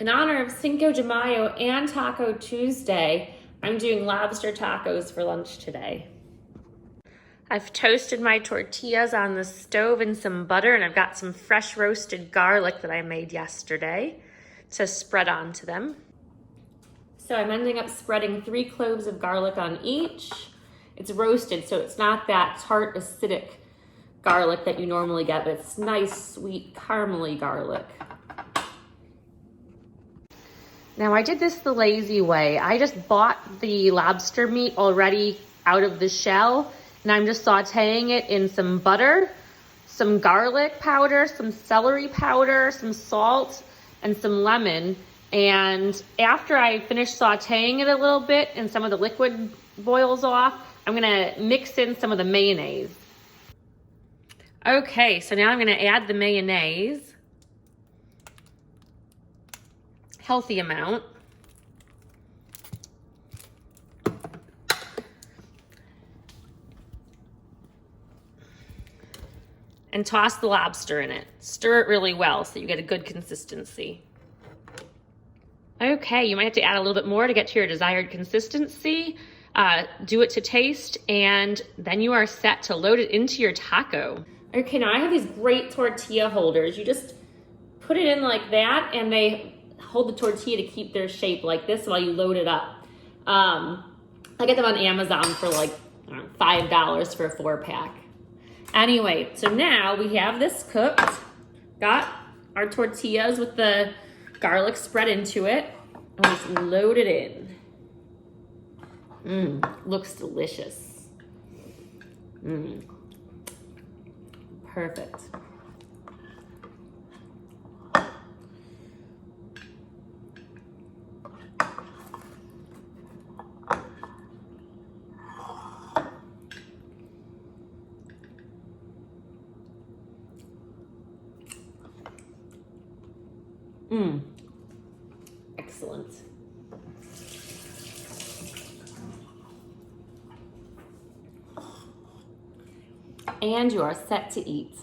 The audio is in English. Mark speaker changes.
Speaker 1: In honor of Cinco de Mayo and Taco Tuesday, I'm doing lobster tacos for lunch today. I've toasted my tortillas on the stove in some butter, and I've got some fresh roasted garlic that I made yesterday to spread onto them. So I'm ending up spreading 3 cloves of garlic on each. It's roasted, so it's not that tart, acidic garlic that you normally get, but it's nice, sweet, caramely garlic. Now I did this the lazy way. I just bought the lobster meat already out of the shell, and I'm just sauteing it in some butter, some garlic powder, some celery powder, some salt, and some lemon. And after I finish sauteing it a little bit and some of the liquid boils off, I'm gonna mix in some of the mayonnaise. Okay, so now I'm gonna add the mayonnaise. Healthy amount. And toss the lobster in it. Stir it really well so you get a good consistency. Okay, you might have to add a little bit more to get to your desired consistency. Do it to taste, and then you are set to load it into your taco. Okay, now I have these great tortilla holders. You just put it in like that, and they hold the tortilla to keep their shape like this while you load it up. I get them on Amazon for like $5 for a 4-pack. Anyway, so now we have this cooked. Got our tortillas with the garlic spread into it. And we just load it in. Looks delicious. Perfect. Excellent. And you are set to eat.